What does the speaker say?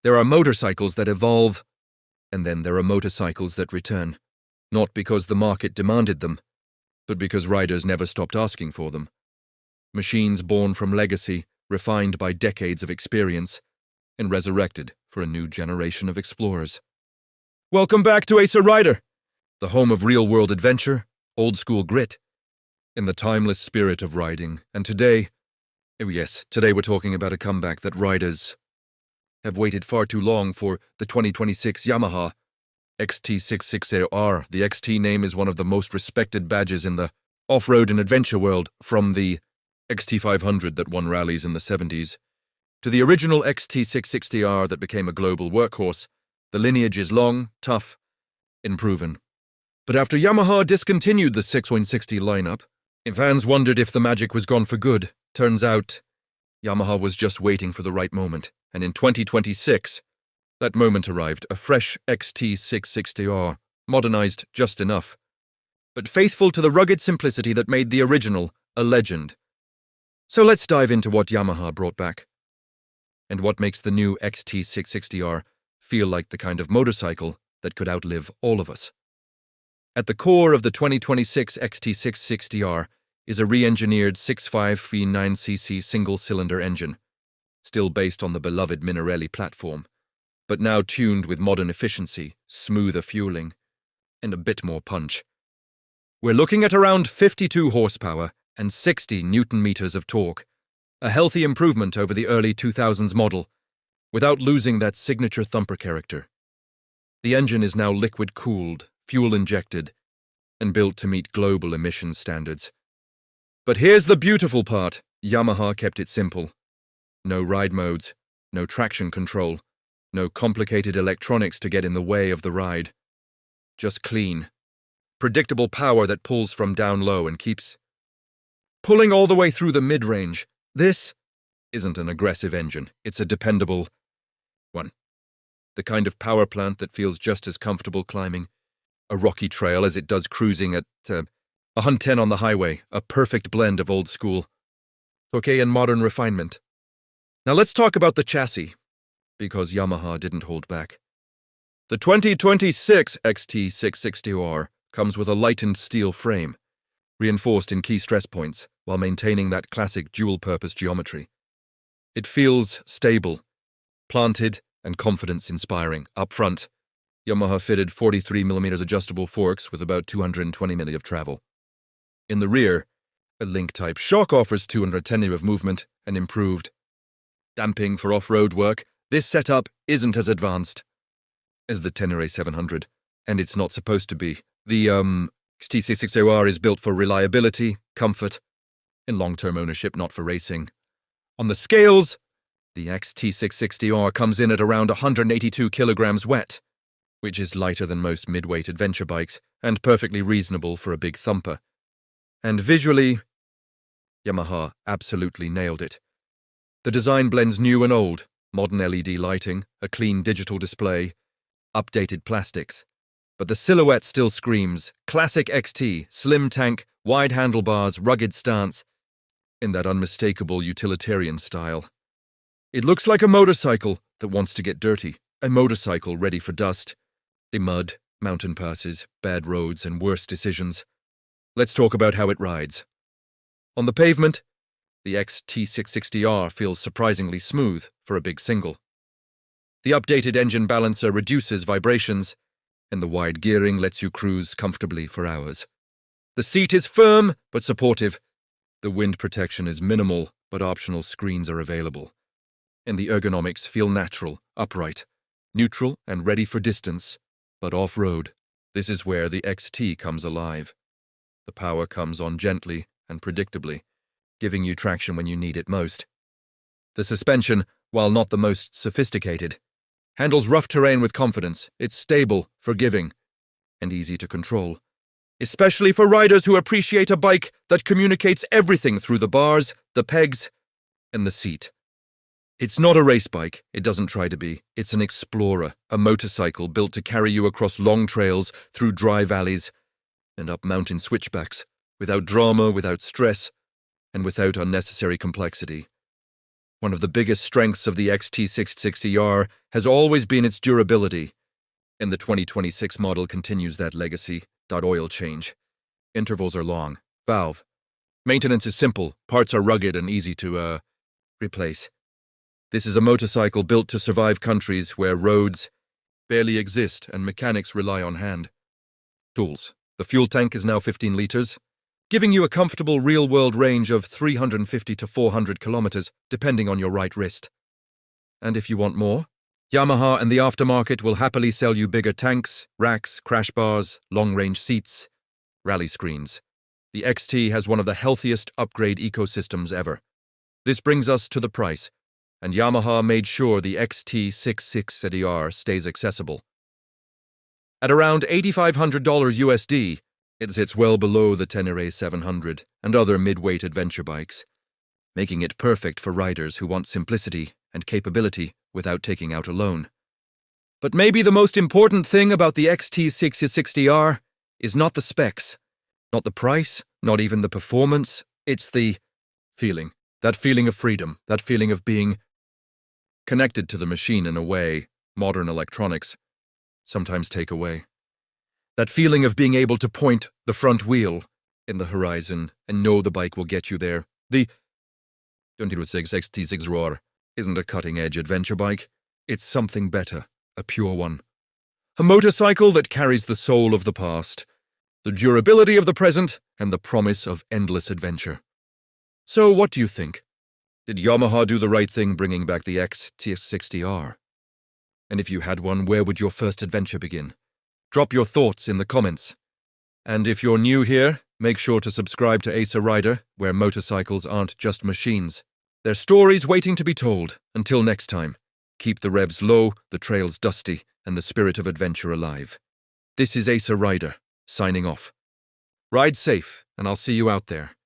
There are motorcycles that evolve, and then there are motorcycles that return, not because the market demanded them, but because riders never stopped asking for them. Machines born from legacy, refined by decades of experience, and resurrected for a new generation of explorers. Welcome back to Acer Rider, the home of real-world adventure, old-school grit, and the timeless spirit of riding. And today we're talking about a comeback that riders have waited far too long for: the 2026 Yamaha XT660R. The XT name is one of the most respected badges in the off-road and adventure world, from the XT500 that won rallies in the 70s to the original XT660R that became a global workhorse. The lineage is long, tough, and proven. But after Yamaha discontinued the 660 lineup, fans wondered if the magic was gone for good. Turns out, Yamaha was just waiting for the right moment, and in 2026, that moment arrived: a fresh XT660R, modernized just enough, but faithful to the rugged simplicity that made the original a legend. So let's dive into what Yamaha brought back, and what makes the new XT660R feel like the kind of motorcycle that could outlive all of us. At the core of the 2026 XT660R is a re-engineered 6.5 V9cc single-cylinder engine, still based on the beloved Minarelli platform, but now tuned with modern efficiency, smoother fueling, and a bit more punch. We're looking at around 52 horsepower and 60 Newton-meters of torque, a healthy improvement over the early 2000s model, without losing that signature thumper character. The engine is now liquid-cooled, fuel-injected, and built to meet global emissions standards. But here's the beautiful part: Yamaha kept it simple. No ride modes, no traction control, no complicated electronics to get in the way of the ride. Just clean, predictable power that pulls from down low and keeps pulling all the way through the mid-range. This isn't an aggressive engine, it's a dependable one. The kind of power plant that feels just as comfortable climbing a rocky trail as it does cruising at 110 on the highway, a perfect blend of old school torque and modern refinement. Now let's talk about the chassis, because Yamaha didn't hold back. The 2026 XT660R comes with a lightened steel frame, reinforced in key stress points, while maintaining that classic dual-purpose geometry. It feels stable, planted, and confidence-inspiring. Up front, Yamaha fitted 43mm adjustable forks with about 220mm of travel. In the rear, a link-type shock offers 210mm of movement and improved damping for off-road work. This setup isn't as advanced as the Tenere 700, and it's not supposed to be. The XT660R is built for reliability, comfort, and long-term ownership, not for racing. On the scales, the XT660R comes in at around 182 kilograms wet, which is lighter than most mid-weight adventure bikes and perfectly reasonable for a big thumper. And visually, Yamaha absolutely nailed it. The design blends new and old: modern LED lighting, a clean digital display, updated plastics. But the silhouette still screams classic XT: slim tank, wide handlebars, rugged stance, in that unmistakable utilitarian style. It looks like a motorcycle that wants to get dirty, a motorcycle ready for dust, the mud, mountain passes, bad roads, and worse decisions. Let's talk about how it rides. On the pavement, the XT660R feels surprisingly smooth for a big single. The updated engine balancer reduces vibrations, and the wide gearing lets you cruise comfortably for hours. The seat is firm but supportive. The wind protection is minimal, but optional screens are available. And the ergonomics feel natural, upright, neutral, and ready for distance. But off-road, this is where the XT comes alive. The power comes on gently and predictably, giving you traction when you need it most. The suspension, while not the most sophisticated, handles rough terrain with confidence. It's stable, forgiving, and easy to control, especially for riders who appreciate a bike that communicates everything through the bars, the pegs, and the seat. It's not a race bike, it doesn't try to be. It's an explorer, a motorcycle built to carry you across long trails, through dry valleys, and up mountain switchbacks, without drama, without stress, and without unnecessary complexity. One of the biggest strengths of the XT660R has always been its durability, and the 2026 model continues that legacy. Oil change. Intervals are long. Valve. Maintenance is simple. Parts are rugged and easy to, replace. This is a motorcycle built to survive countries where roads barely exist and mechanics rely on hand. Tools. The fuel tank is now 15 liters, giving you a comfortable real-world range of 350 to 400 kilometers, depending on your right wrist. And if you want more, Yamaha and the aftermarket will happily sell you bigger tanks, racks, crash bars, long-range seats, rally screens. The XT has one of the healthiest upgrade ecosystems ever. This brings us to the price, and Yamaha made sure the XT660R stays accessible. At around $8,500 USD, it sits well below the Tenere 700 and other mid-weight adventure bikes, making it perfect for riders who want simplicity and capability without taking out a loan. But maybe the most important thing about the XT660R is not the specs, not the price, not even the performance. It's the feeling. That feeling of freedom, that feeling of being connected to the machine in a way modern electronics sometimes take away. That feeling of being able to point the front wheel in the horizon and know the bike will get you there. The 2026 XT660R isn't a cutting-edge adventure bike. It's something better, a pure one. A motorcycle that carries the soul of the past, the durability of the present, and the promise of endless adventure. So what do you think? Did Yamaha do the right thing bringing back the XT660R? And if you had one, where would your first adventure begin? Drop your thoughts in the comments. And if you're new here, make sure to subscribe to Acer Rider, where motorcycles aren't just machines. They're stories waiting to be told. Until next time, keep the revs low, the trails dusty, and the spirit of adventure alive. This is Acer Rider, signing off. Ride safe, and I'll see you out there.